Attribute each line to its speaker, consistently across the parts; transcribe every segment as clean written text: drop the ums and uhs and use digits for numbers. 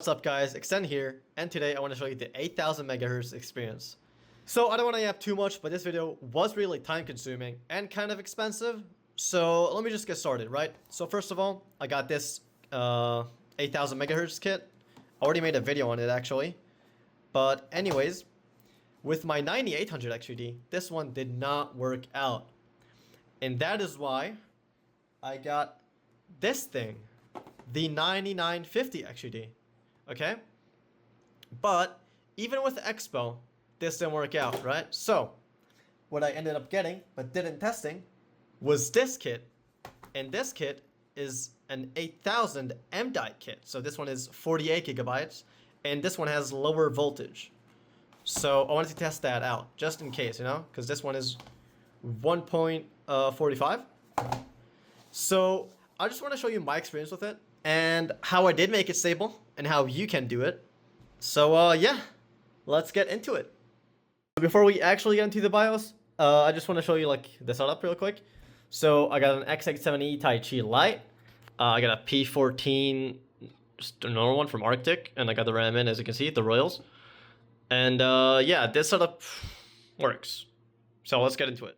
Speaker 1: What's up guys, Extend here, and today I want to show you the 8000 megahertz experience. So I don't want to have too much, but this video was really time consuming and kind of expensive. So let me just get started, right? So first of all, I got this 8000 megahertz kit. I already made a video on it actually. But anyways, with my 9800 XUD, this one did not work out. And that is why I got this thing, the 9950 XUD. Okay, but even with Expo, this didn't work out, right? So what I ended up getting but didn't testing was this kit, and this kit is an 8000 MDI kit. So this one is 48 gigabytes, and this one has lower voltage. So I wanted to test that out just in case, because this one is 1.45. So I just want to show you my experience with it and how I did make it stable and how you can do it. So yeah, let's get into it. Before we actually get into the BIOS, I just want to show you like the setup real quick. So I got an X87E Tai Chi Lite. I got a P14, just a normal one from Arctic, and I got the RAM in, as you can see, the Royals. And yeah, this setup works. So let's get into it.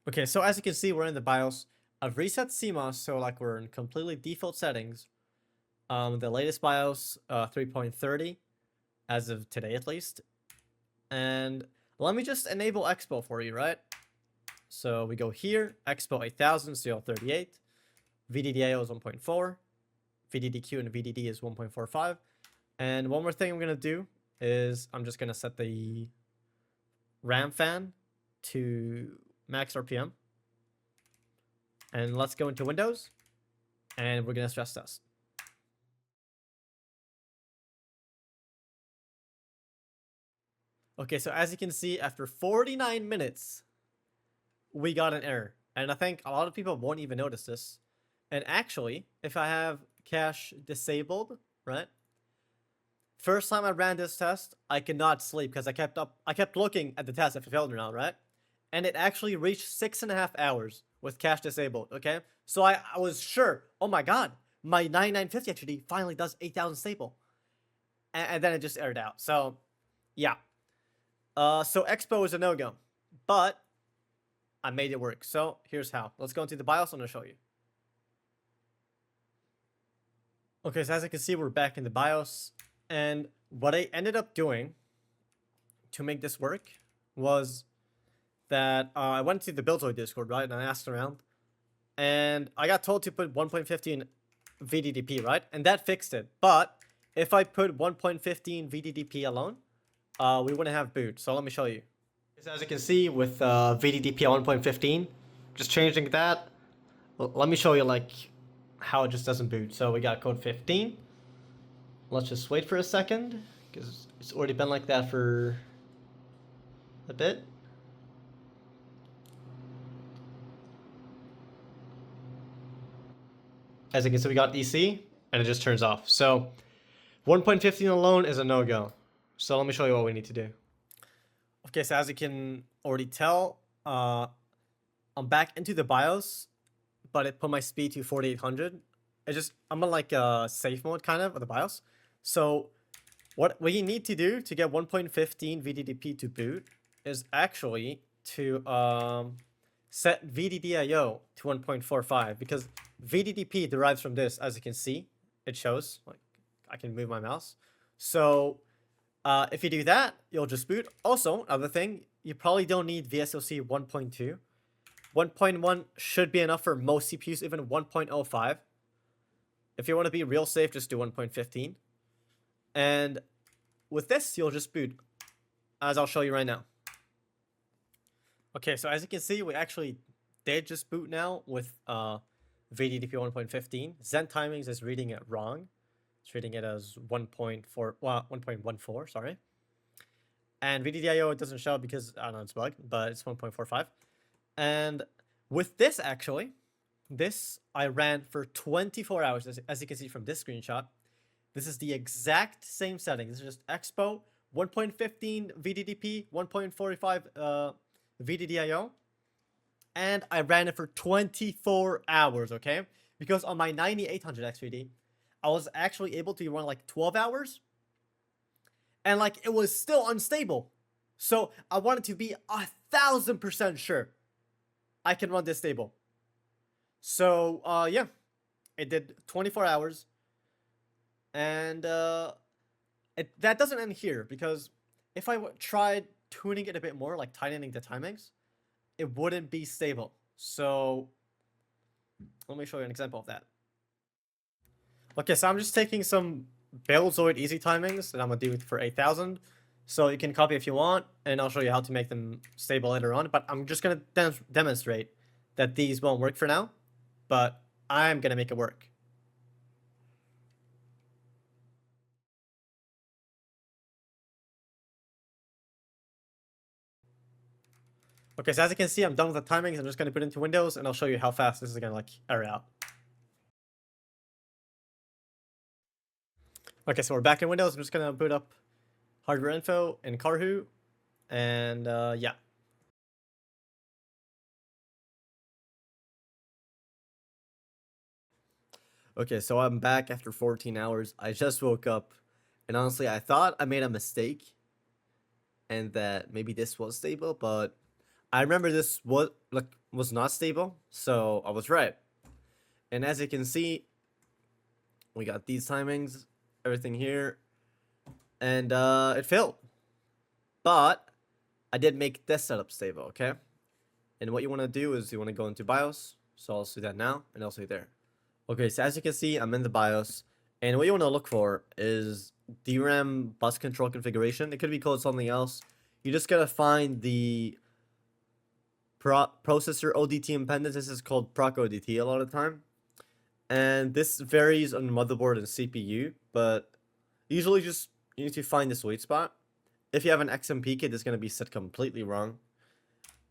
Speaker 1: Okay, so as you can see, we're in the BIOS. I've reset CMOS, so like we're in completely default settings. The latest BIOS 3.30 as of today at least. And let me just enable Expo for you, right? So we go here, Expo 8000 CL38, VDDIO is 1.4, VDDQ and VDD is 1.45. And one more thing I'm gonna do is I'm just gonna set the RAM fan to max RPM. And let's go into Windows, and we're gonna stress test. Okay, so as you can see, after 49 minutes, we got an error. And I think a lot of people won't even notice this. And actually, if I have cache disabled, right? First time I ran this test, I could not sleep because I kept looking at the test if it failed or not, right? And it actually reached 6.5 hours with cache disabled, okay? So I was sure, oh my god, my 9950 actually finally does 8000 stable. And then it just aired out. So, yeah. So Expo is a no-go, but I made it work. So here's how. Let's go into the BIOS and I'll show you. Okay, so as you can see, we're back in the BIOS. And what I ended up doing to make this work was that I went to the Buildzoid Discord, right? And I asked around. And I got told to put 1.15 VDDP, right? And that fixed it. But if I put 1.15 VDDP alone, we wouldn't have boot. So let me show you. So as you can see with VDDP at 1.15, just changing that. Let me show you like how it just doesn't boot. So we got code 15. Let's just wait for a second because it's already been like that for a bit. As you can see, we got EC and it just turns off. So 1.15 alone is a no-go. So let me show you what we need to do. Okay, so as you can already tell, I'm back into the BIOS, but it put my speed to 4800. I'm on like a safe mode kind of the BIOS. So what we need to do to get 1.15 VDDP to boot is actually to set VDDIO to 1.45 because VDDP derives from this. As you can see, it shows like I can move my mouse. So if you do that, you'll just boot. Also, another thing, you probably don't need VSOC 1.2. 1.1 should be enough for most CPUs, even 1.05. If you want to be real safe, just do 1.15. And with this, you'll just boot, as I'll show you right now. Okay, so as you can see, we actually did just boot now with VDDP 1.15. Zen Timings is reading it wrong. It's reading it as 1.14, sorry. And VDDIO it doesn't show because, I don't know, it's bugged, but it's 1.45. And with this, actually, this I ran for 24 hours, as you can see from this screenshot. This is the exact same setting. This is just Expo, 1.15 VDDP, 1.45 VDDIO. And I ran it for 24 hours, okay? Because on my 9800 XVD, I was actually able to run like 12 hours. And like it was still unstable. So I wanted to be 1,000% sure I can run this stable. So yeah, it did 24 hours. And that doesn't end here, because if I tried tuning it a bit more, like tightening the timings, it wouldn't be stable. So let me show you an example of that. Okay, so I'm just taking some Balezoid easy timings and I'm gonna do it for 8,000. So you can copy if you want, and I'll show you how to make them stable later on. But I'm just gonna demonstrate that these won't work for now, but I'm gonna make it work. Okay, so as you can see, I'm done with the timings. I'm just gonna put it into Windows, and I'll show you how fast this is gonna like error out. Okay, so we're back in Windows. I'm just gonna boot up hardware info in Carhu, and yeah. Okay, so I'm back after 14 hours. I just woke up, and honestly, I thought I made a mistake, and that maybe this was stable, but I remember this was not stable, so I was right. And as you can see, we got these timings, everything here, and it failed. But I did make this setup stable, okay? And what you want to do is you want to go into BIOS. So I'll do that now, and I'll say there. Okay, so as you can see, I'm in the BIOS, and what you want to look for is DRAM bus control configuration. It could be called something else. You just gotta find the processor ODT impedance. This is called proc ODT a lot of the time, and this varies on motherboard and CPU, but usually just you need to find the sweet spot. If you have an XMP kit, it's gonna be set completely wrong.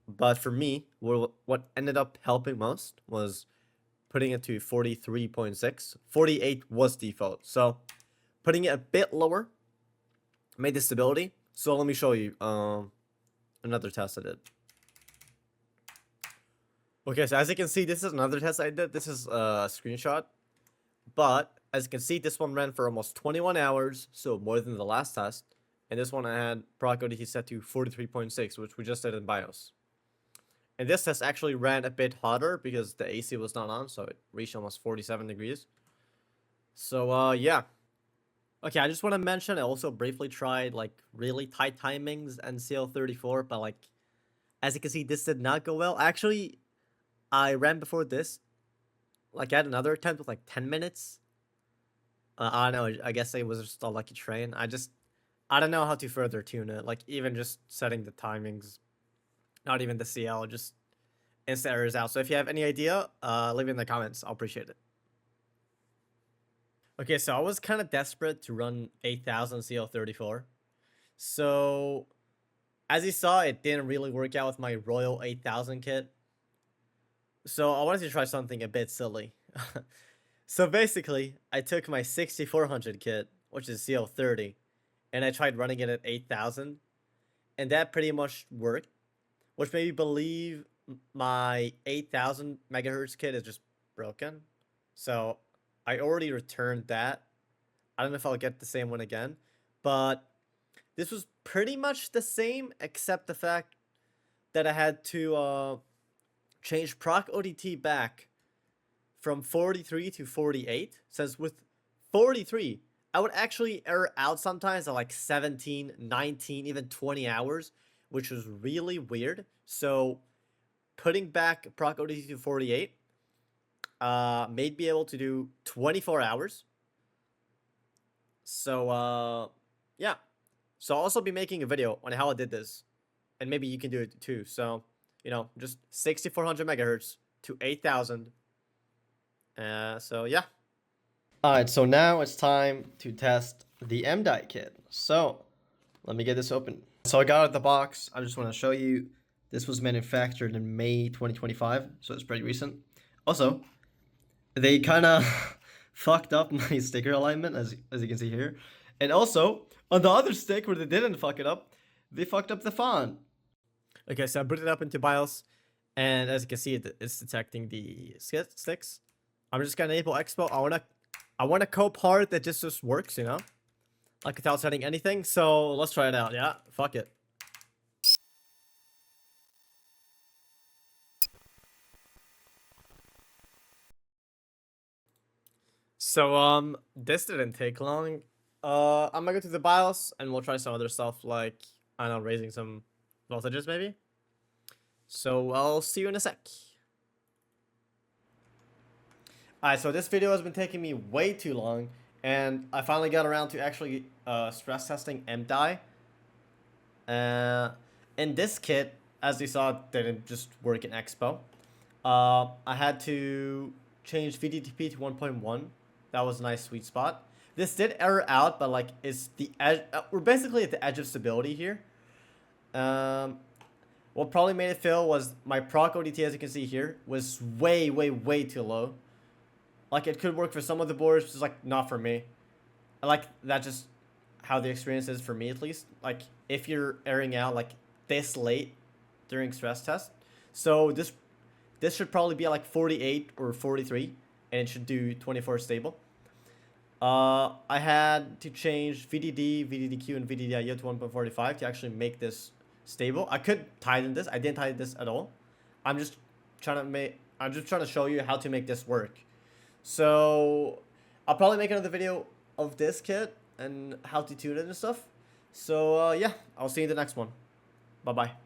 Speaker 1: But for me, what ended up helping most was putting it to 43.6. 48 was default, so putting it a bit lower made the stability. So let me show you another test I did. Okay, so as you can see, this is another test I did. This is a screenshot, but as you can see, this one ran for almost 21 hours, so more than the last test. And this one I had proc ODT set to 43.6, which we just did in BIOS. And this test actually ran a bit hotter because the AC was not on, so it reached almost 47 degrees. So yeah. Okay, I just want to mention I also briefly tried like really tight timings and CL34, but like as you can see, this did not go well. Actually, I ran before this. Like I had another attempt with like 10 minutes. I don't know, I guess it was just a lucky train. I don't know how to further tune it. Like even just setting the timings, not even the CL, just instant errors out. So if you have any idea, leave it in the comments. I'll appreciate it. Okay, so I was kind of desperate to run 8,000 CL34. So as you saw, it didn't really work out with my Royal 8000 kit. So I wanted to try something a bit silly. So basically, I took my 6400 kit, which is CL30, and I tried running it at 8,000, and that pretty much worked, which made me believe my 8,000 megahertz kit is just broken. So I already returned that. I don't know if I'll get the same one again, but this was pretty much the same, except the fact that I had to change proc ODT back from 43 to 48. Since with 43, I would actually error out sometimes at like 17, 19, even 20 hours, which was really weird. So putting back proc ODT to 48 made me able to do 24 hours. So yeah. So I'll also be making a video on how I did this, and maybe you can do it too. So, you know, just 6400 megahertz to 8,000. So yeah. Alright, so now it's time to test the M-Die kit. So let me get this open. So I got it out of the box. I just want to show you this was manufactured in May 2025, so it's pretty recent. Also, they kind of fucked up my sticker alignment, as you can see here. And also, on the other stick where they didn't fuck it up, they fucked up the font. Okay, so I booted it up into BIOS, and as you can see, it's detecting the sticks. I'm just gonna enable Expo. I wanna I want a co-part that just works, you know? Like without setting anything. So let's try it out, yeah? Fuck it. So this didn't take long. I'm gonna go to the BIOS and we'll try some other stuff like, I don't know, raising some voltages maybe. So I'll see you in a sec. Alright, so this video has been taking me way too long, and I finally got around to actually stress testing MDI. In this kit, as you saw, it didn't just work in Expo. I had to change VDTP to 1.1. That was a nice sweet spot. This did error out, but like it's the edge. We're basically at the edge of stability here. What probably made it fail was my proc ODT, as you can see here, was way too low. Like it could work for some of the boards, just like not for me. I like that just how the experience is for me at least. Like if you're airing out like this late during stress test, so this should probably be at like 48 or 43, and it should do 24 stable. I had to change VDD, VDDQ, and VDDIO to 1.45 to actually make this stable. I could tighten this. I didn't tighten this at all. I'm just trying to show you how to make this work. So I'll probably make another video of this kit and how to tune it and stuff. So yeah, I'll see you in the next one. Bye bye.